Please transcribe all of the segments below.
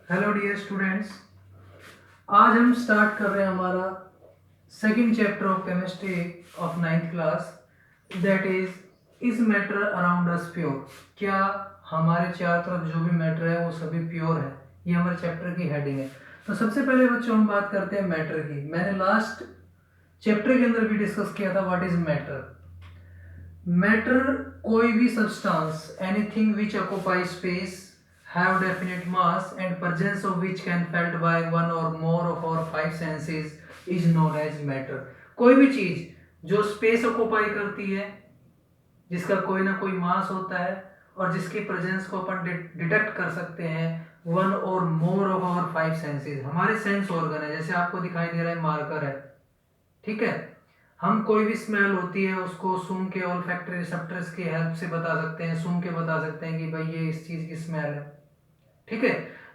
Hello dear students. आज हम start कर रहे हैं हमारा second chapter of chemistry of ninth class, that is matter around us pure. क्या हमारे चारों तरफ जो भी मैटर है वो सभी प्योर है? ये हमारे चैप्टर की हेडिंग है। तो सबसे पहले बच्चों हम बात करते हैं मैटर की। मैंने लास्ट चैप्टर के अंदर भी डिस्कस किया था व्हाट इज मैटर। मैटर कोई भी substance, anything which occupy space, have definite mass and presence of which can felt by one or more of our five senses is known as matter। कोई भी चीज जो space occupy करती है, जिसका कोई ना कोई मास होता है और जिसकी प्रेजेंस को अपन डिटेक्ट कर सकते हैं वन और more of our five senses. हमारे सेंस ऑर्गन है, जैसे आपको दिखाई दे रहा है मार्कर है, ठीक है। हम कोई भी स्मेल होती है उसको सूंघ के ऑल्फैक्टरी रिसेप्टर्स की हेल्प से बता सकते हैं, सूंघ के बता सकते हैं कि भाई ये इस चीज की स्मेल है, ठीक है।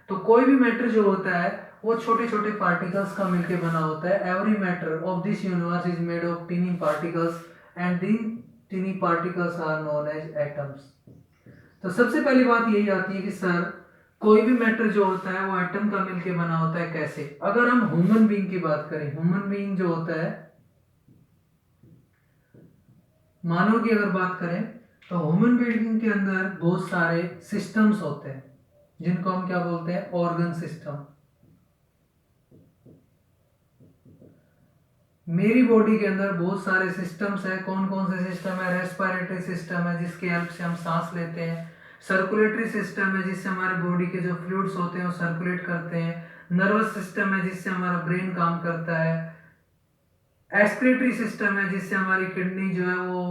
तो कोई भी मैटर जो होता है वो छोटे छोटे पार्टिकल्स का मिलकर बना होता है। Every matter of this universe is made of tiny particles and these tiny particles are known as atoms. तो सबसे पहली बात यही आती है कि सर कोई भी मैटर जो होता है वो एटम का मिलकर बना होता है। कैसे? अगर हम ह्यूमन बीइंग की बात करें, ह्यूमन बीइंग जो होता है, मानव की अगर बात करें तो ह्यूमन बीइंग के अंदर बहुत सारे सिस्टम्स होते हैं जिनको हम क्या बोलते हैं? Organ system. मेरी बॉडी के अंदर बहुत सारे सिस्टम्स है। कौन कौन से सिस्टम है? रेस्पिरेटरी सिस्टम है जिसकी हेल्प से हम सांस लेते हैं। सर्कुलेटरी सिस्टम है जिससे हमारे बॉडी के जो फ्लूइड्स होते हैं वो सर्कुलेट करते हैं। नर्वस सिस्टम है जिससे हमारा ब्रेन काम करता है। एक्सक्रीटरी सिस्टम है जिससे हमारी किडनी जो है वो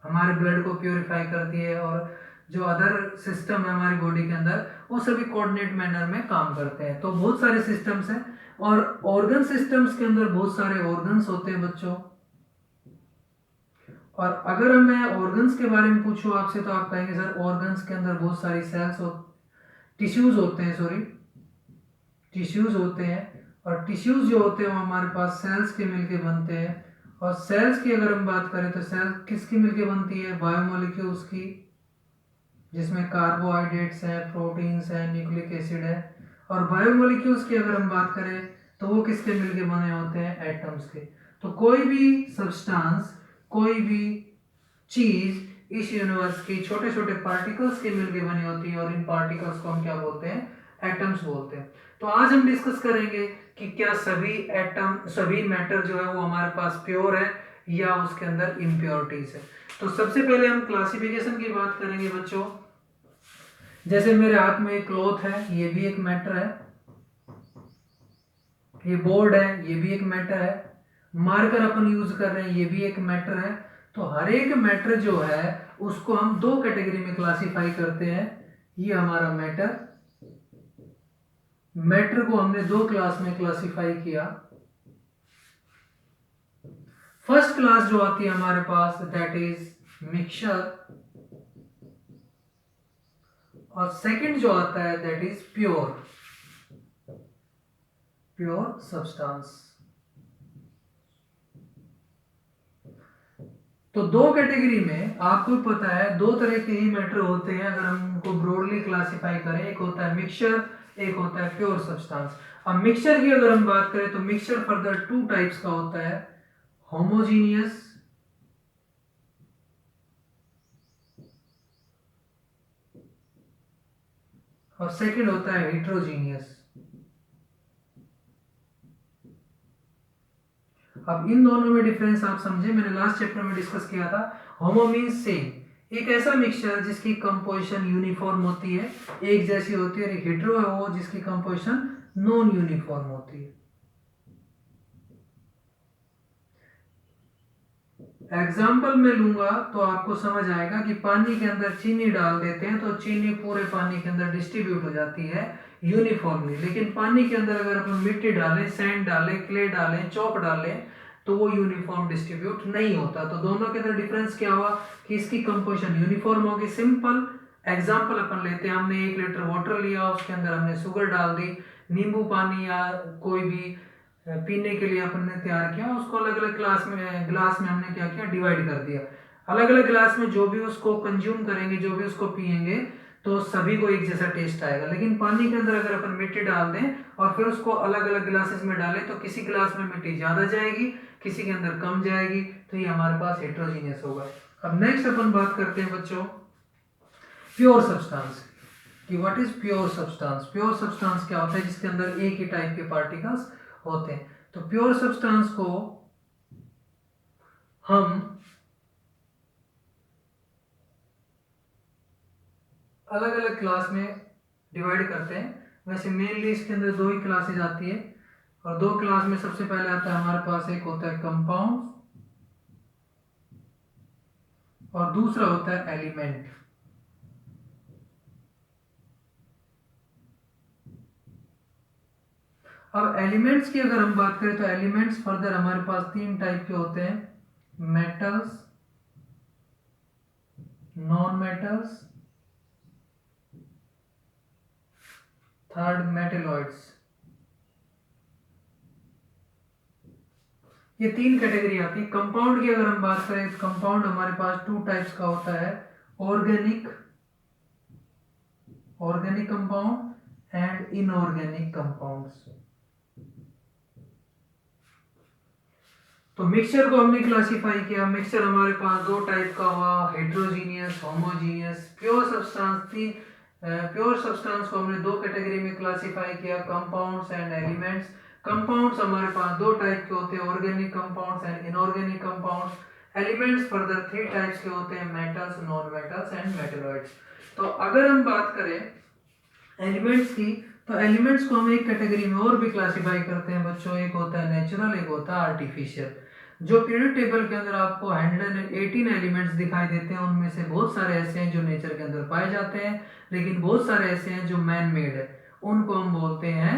हमारे ब्लड को प्योरीफाई करती है। और जो अदर सिस्टम है हमारी बॉडी के अंदर वो सभी कोऑर्डिनेट मैनर में काम करते हैं। तो बहुत सारे सिस्टम्स हैं। और ऑर्गन सिस्टम्स के अंदर बहुत सारे ऑर्गन्स होते हैं बच्चों। और अगर मैं ऑर्गन्स के बारे में पूछूं आपसे तो आप कहेंगे सर ऑर्गन्स के अंदर बहुत सारी सेल्स हो, टिश्यूज होते हैं, सॉरी टिश्यूज होते हैं। और टिश्यूज जो होते हैं वो हमारे पास सेल्स के मिलके बनते हैं। और सेल्स की अगर हम बात करें तो सेल किसकी मिलके बनती है? बायोमोलिक्यूल्स की, जिसमें कार्बोहाइड्रेट्स हैं, प्रोटीन्स हैं, न्यूक्लिक एसिड है। और बायोमोलिक्यूल्स की अगर हम बात करें तो वो किसके मिलके बने होते हैं? एटम्स के। तो कोई भी सब्सटेंस, कोई भी चीज इस यूनिवर्स की छोटे छोटे पार्टिकल्स के मिलके बनी होती है और इन पार्टिकल्स को हम क्या बोलते हैं? एटम्स बोलते हैं। तो आज हम डिस्कस करेंगे कि क्या सभी एटम, सभी मैटर जो है वो हमारे पास प्योर है या उसके अंदर इम्प्योरिटीज है। तो सबसे पहले हम क्लासिफिकेशन की बात करेंगे बच्चों। जैसे मेरे हाथ में एक क्लॉथ है, ये भी एक मैटर है। ये बोर्ड है, ये भी एक मैटर है। मार्कर अपन यूज कर रहे हैं, ये भी एक मैटर है। तो हर एक मैटर जो है उसको हम दो कैटेगरी में क्लासिफाई करते हैं। ये हमारा मैटर, मैटर को हमने दो क्लास में क्लासिफाई किया। फर्स्ट क्लास जो आती है हमारे पास दैट इज मिक्सचर, और सेकंड जो आता है that is pure, pure substance. तो दो कैटेगरी में आपको पता है दो तरह के ही मैटर होते हैं अगर हम उनको ब्रॉडली क्लासिफाई करें। एक होता है मिक्सचर, एक होता है प्योर सब्सटेंस। अब मिक्सचर की अगर हम बात करें तो मिक्सचर फर्दर टू टाइप्स का होता है, होमोजीनियस और सेकंड होता है हेट्रोजीनियस। अब इन दोनों में डिफरेंस आप समझे, मैंने लास्ट चैप्टर में डिस्कस किया था। होमो मीन्स सेम, एक ऐसा मिक्सचर जिसकी कंपोजिशन यूनिफॉर्म होती है, एक जैसी होती है। और एक हेट्रो है वो जिसकी कंपोजिशन नॉन यूनिफॉर्म होती है। एग्जाम्पल में लूंगा तो आपको समझ आएगा कि पानी के अंदर चीनी डाल देते हैं तो चीनी पूरे पानी के अंदर डिस्ट्रीब्यूट हो जाती है यूनिफॉर्मली। लेकिन पानी के अंदर अगर अपन मिट्टी डालें, सैंड डालें, क्ले डालें, चौक डालें तो वो यूनिफॉर्म डिस्ट्रीब्यूट नहीं होता। तो दोनों के अंदर डिफरेंस क्या हुआ कि इसकी कंपोजिशन यूनिफॉर्म होगी। सिंपल एग्जाम्पल अपन लेते हैं, हमने 1 लीटर वाटर लिया, उसके अंदर हमने शुगर डाल दी, नींबू पानी या कोई भी पीने के लिए अपन ने तैयार किया, उसको अलग अलग ग्लास में हमने क्या किया? डिवाइड कर दिया। अलग अलग ग्लास में जो भी उसको कंज्यूम करेंगे, जो भी उसको पिएंगे, तो सभी को एक जैसा टेस्ट आएगा। लेकिन पानी के अंदर अगर अपन मिट्टी डाल दें और फिर उसको अलग अलग ग्लासेस में डालें तो किसी ग्लास में मिट्टी ज़्यादा जाएगी, किसी के अंदर कम जाएगी, तो ये हमारे पास हेट्रोजीनियस होगा। अब नेक्स्ट अपन बात करते हैं बच्चों प्योर सब्सटेंस कि what is pure substance. Pure substance क्या होता है? जिसके अंदर एक ही टाइप के पार्टिकल्स होते हैं। तो प्योर सब्सटेंस को हम अलग अलग क्लास में डिवाइड करते हैं। वैसे मेनली इसके अंदर दो ही क्लासेज आती है, और दो क्लास में सबसे पहले आता है हमारे पास, एक होता है कंपाउंड और दूसरा होता है एलिमेंट। अब एलिमेंट्स की अगर हम बात करें तो एलिमेंट्स फर्दर हमारे पास तीन टाइप के होते हैं, metals, non metals, third metalloids. ये तीन कैटेगरी आती है। कंपाउंड की अगर हम बात करें तो कंपाउंड हमारे पास टू टाइप्स का होता है, organic compound and inorganic compounds. तो मिक्सचर को हमने क्लासिफाई किया। मिक्सचर हमारे पास दो टाइप का हुआ, हेट्रोजीनियस, होमोजीनियस। प्योर सब्सटेंस को हमने दो कैटेगरी में क्लासिफाई किया, कंपाउंड्स एंड एलिमेंट्स। कंपाउंड्स हमारे पास दो टाइप के होते हैं, organic compounds and inorganic compounds. Elements further three types के होते हैं, metals, non metals and metalloids. तो अगर हम बात करें एलिमेंट्स की, तो एलिमेंट्स को हम एक कैटेगरी में और भी क्लासिफाई करते हैं बच्चों, एक होता है नेचुरल, एक होता है आर्टिफिशियल। जो पीरियड टेबल के अंदर आपको 118 एलिमेंट्स दिखाई देते हैं, उनमें से बहुत सारे ऐसे हैं जो नेचर के अंदर पाए जाते हैं, लेकिन बहुत सारे ऐसे हैं जो मैन मेड है, उनको हम बोलते हैं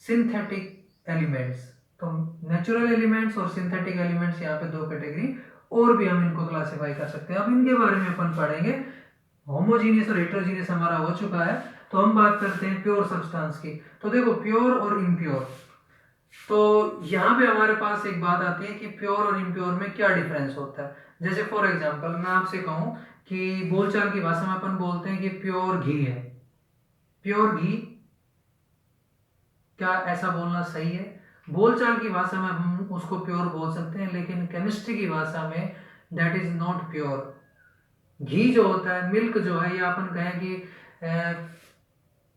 सिंथेटिक एलिमेंट्स। तो नेचुरल एलिमेंट्स और सिंथेटिक एलिमेंट्स, यहाँ पे दो कैटेगरी और भी हम इनको क्लासिफाई कर सकते हैं। अब इनके बारे में अपन पढ़ेंगे। होमोजीनियस और हेट्रोजीनियस हमारा हो चुका है, तो हम बात करते हैं प्योर सब्सटेंस की। तो देखो प्योर और इम्प्योर, तो यहाँ पे हमारे पास एक बात आती है कि प्योर और इम्प्योर में क्या डिफरेंस होता है। जैसे फॉर एग्जांपल मैं आपसे कहूँ कि बोलचाल की भाषा में अपन बोलते हैं कि प्योर घी है, प्योर घी, क्या ऐसा बोलना सही है? बोलचाल की भाषा में हम उसको प्योर बोल सकते हैं, लेकिन केमिस्ट्री की भाषा में दैट इज नॉट प्योर। घी जो होता है, मिल्क जो है, या अपन कहें कि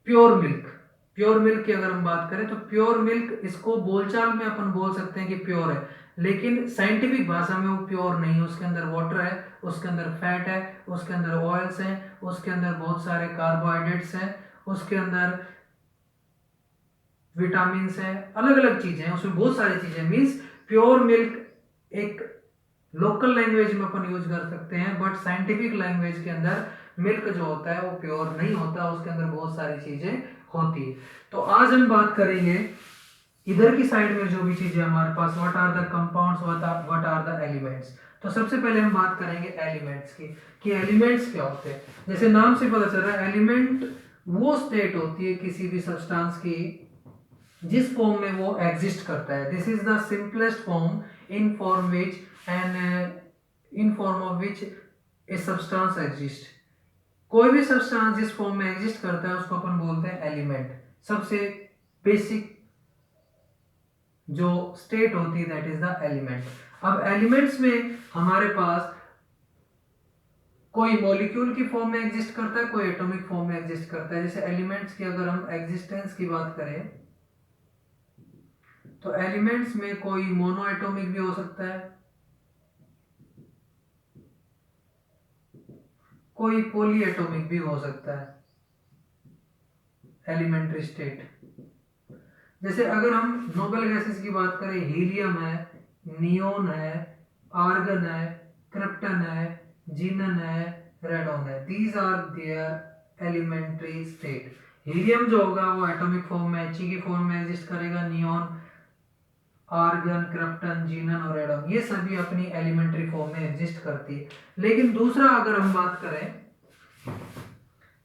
प्योर मिल्क, प्योर मिल्क की अगर हम बात करें तो प्योर मिल्क, इसको बोलचाल में अपन बोल सकते हैं कि प्योर है, लेकिन साइंटिफिक भाषा में वो प्योर नहीं है। उसके अंदर वाटर है, उसके अंदर फैट है, उसके अंदर ऑयल्स हैं, उसके अंदर बहुत सारे कार्बोहाइड्रेट्स हैं, उसके अंदर विटामिन हैं, अलग अलग चीजें हैं, उसमें बहुत सारी चीजें। मीन्स प्योर मिल्क एक लोकल लैंग्वेज में अपन यूज कर सकते हैं, बट साइंटिफिक लैंग्वेज के अंदर मिल्क जो होता है वो प्योर नहीं होता, उसके अंदर बहुत सारी चीजें होती है। तो आज हम बात करेंगे इधर की साइड में जो भी चीजें हमारे पास, what are the compounds, what are the elements. तो सबसे पहले हम बात करेंगे एलिमेंट्स की कि एलिमेंट्स क्या होते हैं। जैसे नाम से पता चल रहा है, एलिमेंट वो स्टेट होती है किसी भी सब्सटेंस की जिस फॉर्म में वो एग्जिस्ट करता है। This is the simplest form in form which in form of which a substance exist. कोई भी सब्सटेंस जिस फॉर्म में एग्जिस्ट करता है उसको अपन बोलते हैं एलिमेंट। सबसे बेसिक जो स्टेट होती है दैट इज द एलिमेंट। अब एलिमेंट्स में हमारे पास कोई मॉलिक्यूल की फॉर्म में एग्जिस्ट करता है, कोई एटॉमिक फॉर्म में एग्जिस्ट करता है। जैसे एलिमेंट्स की अगर हम एग्जिस्टेंस की बात करें तो एलिमेंट्स में कोई मोनो एटॉमिक भी हो सकता है, कोई पॉली एटॉमिक भी हो सकता है, एलिमेंट्री स्टेट। जैसे अगर हम नोबल गैसेस की बात करें, हीलियम है, नियोन है, आर्गन है, क्रिप्टन है, जीनन है, रेडॉन है, these are their elementary state. Helium जो होगा वो एटॉमिक फॉर्म में He की फॉर्म में एग्जिस्ट करेगा, नियोन, आर्गन, क्रिप्टन, जीनन और रेडॉन ये सभी अपनी एलिमेंट्री फॉर्म में एग्जिस्ट करती है। लेकिन दूसरा अगर हम बात करें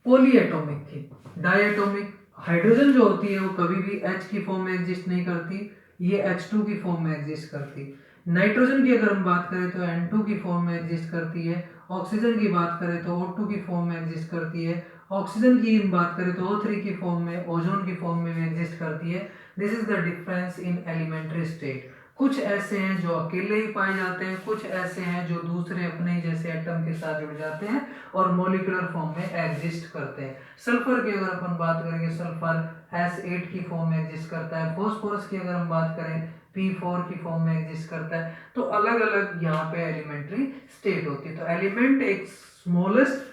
पॉली एटॉमिक की, डायटोमिक, हाइड्रोजन जो होती है वो कभी भी H की फॉर्म में एग्जिस्ट नहीं करती, ये H2 की फॉर्म में एग्जिस्ट करती। नाइट्रोजन की अगर हम बात करें तो N2 की फॉर्म में एग्जिस्ट करती है, ऑक्सीजन की बात करें तो O2 की फॉर्म में एग्जिस्ट करती है, ऑक्सीजन की हम बात करें तो O3 की फॉर्म में, ओजोन की फॉर्म में भी एग्जिस्ट करती है। This is the difference in elementary state. कुछ ऐसे हैं जो अकेले ही पाए जाते हैं, कुछ ऐसे हैं जो दूसरे अपने जैसे एटम के साथ जुड़ जाते हैं और मॉलिक्यूलर फॉर्म में एग्जिस्ट करते हैं। सल्फर की अगर अपन बात करेंगे, सल्फर S8 की फॉर्म में एग्जिस्ट करता है। फॉस्फोरस की अगर हम बात करें P4 की फॉर्म में एग्जिस्ट करता है। तो अलग अलग यहाँ पे एलिमेंट्री स्टेट होती है। तो एलिमेंट एक स्मॉलेस्ट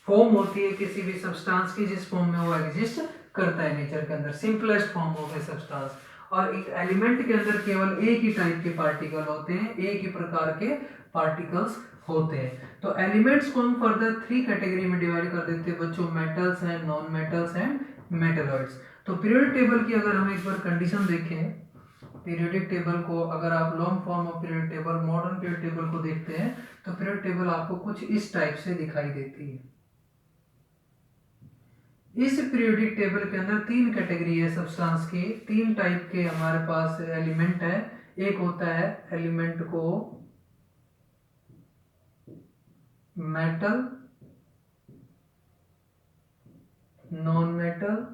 फॉर्म होती है किसी भी सब्सटेंस की जिस फॉर्म में वो एग्जिस्ट करता है नेचर के अंदर, simplest form of a substance. और एक एलिमेंट के अंदर केवल एक ही टाइप के पार्टिकल होते हैं, एक ही प्रकार के पार्टिकल्स होते हैं। तो एलिमेंट्स को हम फर्दर 3 कैटेगरी में डिवाइड कर देते हैं बच्चों, metals and non metals and metalloids. तो पीरियोडिक टेबल की अगर हम एक बार कंडीशन देखें, पीरियोडिक टेबल को अगर आप long form of periodic table, modern periodic table को देखते हैं तो पीरियोडिक टेबल आपको कुछ इस टाइप से दिखाई देती है। इस पीरियोडिक टेबल के अंदर 3 कैटेगरी है सब्सटेंस की, 3 टाइप के हमारे पास एलिमेंट है। एक होता है एलिमेंट को मेटल, नॉन मेटल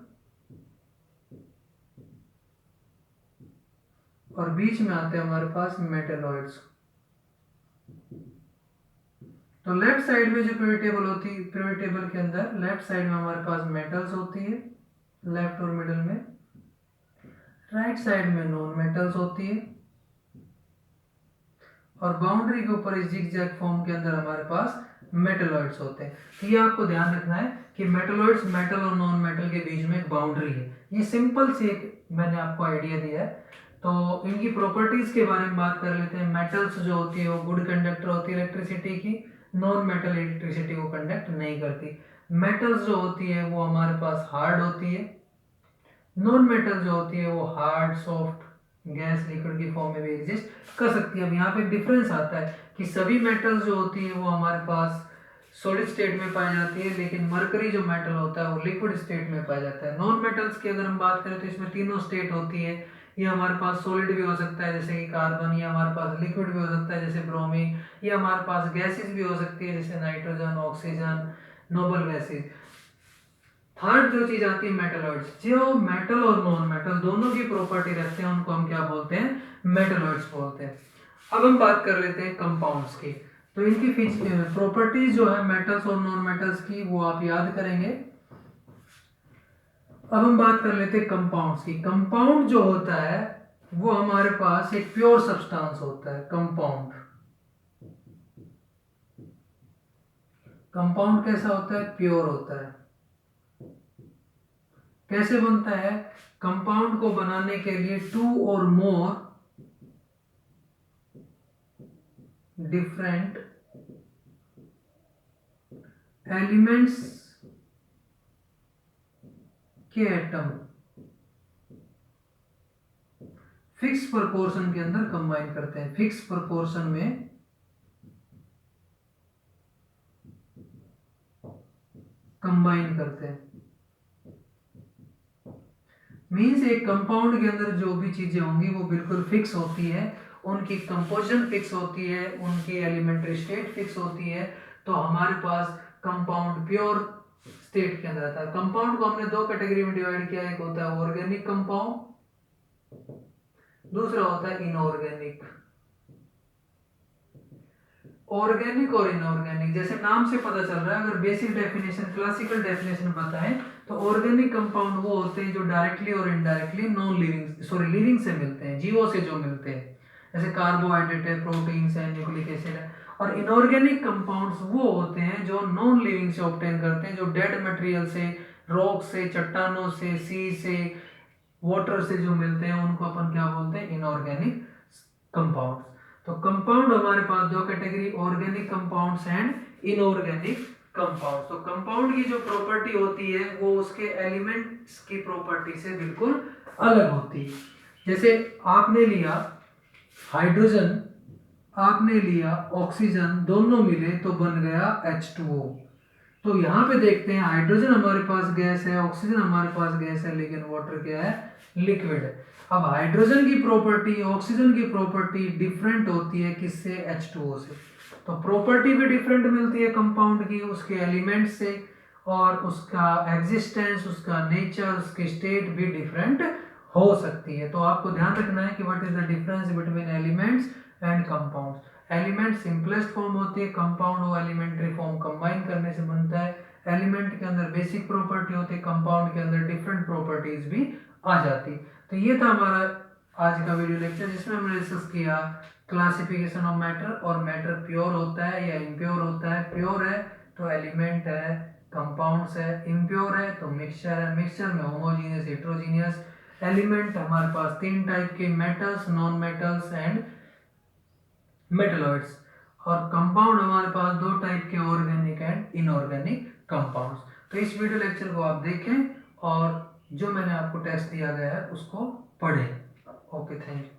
और बीच में आते हैं हमारे पास मेटलॉइड्स। तो लेफ्ट साइड में जो पीरियोडिक टेबल होती है, पीरियोडिक टेबल के अंदर लेफ्ट साइड में हमारे पास मेटल्स होती है, लेफ्ट और मिडल में। राइट साइड में नॉन मेटल्स होती है और बाउंड्री के ऊपर इस जिगजैग फॉर्म के अंदर हमारे पास मेटलॉइड्स होते हैं। तो ये आपको ध्यान रखना है कि मेटलॉइड्स, मेटल और नॉन मेटल के बीच में एक बाउंड्री है। ये सिंपल सी एक मैंने आपको आइडिया दिया है। तो इनकी प्रॉपर्टीज के बारे में बात कर लेते हैं। मेटल्स जो होती है वो गुड कंडक्टर होती है इलेक्ट्रिसिटी की, नॉन मेटल इलेक्ट्रिसिटी को कंडक्ट नहीं करती। मेटल्स जो होती है वो हमारे पास हार्ड होती है, नॉन मेटल जो होती है वो हार्ड, सॉफ्ट, गैस, लिक्विड की फॉर्म में भी एग्जिस्ट कर सकती है। अब यहाँ पे एक डिफरेंस आता है कि सभी मेटल्स जो होती है वो हमारे पास सॉलिड स्टेट में पाई जाती है, लेकिन मरकरी जो मेटल होता है वो लिक्विड स्टेट में पाया जाता है। नॉन मेटल्स की अगर हम बात करें तो इसमें तीनों स्टेट होती है। ये हमारे पास सॉलिड भी हो सकता है जैसे कि कार्बन, या हमारे पास लिक्विड भी हो सकता है जैसे ब्रोमीन, या हमारे पास गैसेस भी हो सकती है जैसे nitrogen, oxygen, noble gases. Third जो चीज आती है मेटलॉइड्स, जो मेटल और नॉन मेटल दोनों की प्रॉपर्टी रखते हैं उनको हम क्या बोलते हैं, मेटलॉइड्स बोलते हैं। अब हम बात कर लेते हैं कंपाउंड्स की। तो इनकी प्रॉपर्टीज जो है मेटल्स और नॉन मेटल्स की वो आप याद करेंगे। अब हम बात कर लेते हैं कंपाउंड्स की। कंपाउंड जो होता है वो हमारे पास एक प्योर सब्सटेंस होता है। कंपाउंड, कंपाउंड कैसा होता है, प्योर होता है। कैसे बनता है, कंपाउंड को बनाने के लिए 2 और मोर डिफरेंट एलिमेंट्स के एटम फिक्स प्रोपोर्शन के अंदर कंबाइन करते हैं। फिक्स प्रोपोर्शन में कंबाइन करते हैं। मीन्स एक कंपाउंड के अंदर जो भी चीजें होंगी वो बिल्कुल फिक्स होती है, उनकी कंपोजिशन फिक्स होती है, उनकी एलिमेंट्री स्टेट फिक्स होती है। तो हमारे पास कंपाउंड प्योर स्टेट के अंदर आता है। कंपाउंड को हमने 2 कैटेगरी में डिवाइड किया, एक होता है ऑर्गेनिक कंपाउंड, दूसरा होता है इनऑर्गेनिक। ऑर्गेनिक और इनऑर्गेनिक जैसे नाम से पता चल रहा है, अगर बेसिक डेफिनेशन, क्लासिकल डेफिनेशन बताएं तो ऑर्गेनिक कंपाउंड वो होते हैं जो डायरेक्टली और indirectly non living, sorry living से मिलते हैं, जीवों से जो मिलते हैं, जैसे कार्बोहाइड्रेट है, प्रोटीन्स है, न्यूक्लिक एसिड है। और इनऑर्गेनिक कंपाउंड्स वो होते हैं जो नॉन लिविंग से ऑब्टेन करते हैं, जो डेड मटेरियल से, रॉक से, चट्टानों से, सी से, वाटर से जो मिलते हैं उनको अपन क्या बोलते हैं, इनऑर्गेनिक कंपाउंड्स। तो कंपाउंड हमारे पास 2 category, organic compounds and inorganic compounds. तो कंपाउंड की जो प्रॉपर्टी होती है वो उसके एलिमेंट्स की प्रॉपर्टी से बिल्कुल अलग होती है। जैसे आपने लिया हाइड्रोजन, आपने लिया ऑक्सीजन, दोनों मिले तो बन गया H2O। तो यहाँ पे देखते हैं हाइड्रोजन हमारे पास गैस है, ऑक्सीजन हमारे पास गैस है, लेकिन वाटर क्या है, लिक्विड है। अब हाइड्रोजन की प्रॉपर्टी, ऑक्सीजन की प्रॉपर्टी डिफरेंट होती है किससे, H2O से। तो प्रॉपर्टी भी डिफरेंट मिलती है कंपाउंड की उसके एलिमेंट से, और उसका एग्जिस्टेंस, उसका नेचर, उसकी स्टेट भी डिफरेंट हो सकती है। तो आपको ध्यान रखना है कि what is the difference between elements and compounds. Element simplest form होती है, कंपाउंड वो एलिमेंट्री फॉर्म कंबाइन करने से बनता है। एलिमेंट के अंदर बेसिक प्रॉपर्टी होती है, कंपाउंड के अंदर डिफरेंट प्रॉपर्टीज भी आ जाती। तो ये था हमारा आज का वीडियो लेक्चर, जिसमें हमने डिस्कस किया क्लासिफिकेशन ऑफ मैटर, और मैटर प्योर होता है या इम्प्योर होता है। प्योर है तो एलिमेंट है, कंपाउंड्स है। इम्प्योर है तो मिक्सचर है, मिक्सचर में होमोजीनियस, हेट्रोजीनियस। एलिमेंट हमारे पास तीन टाइप के, metals, non metals and metalloids. और कंपाउंड हमारे पास दो टाइप के, ऑर्गेनिक एंड इनऑर्गेनिक कंपाउंड्स। तो इस वीडियो लेक्चर को आप देखें और जो मैंने आपको टेस्ट दिया गया है उसको पढ़ें। Okay, thank you.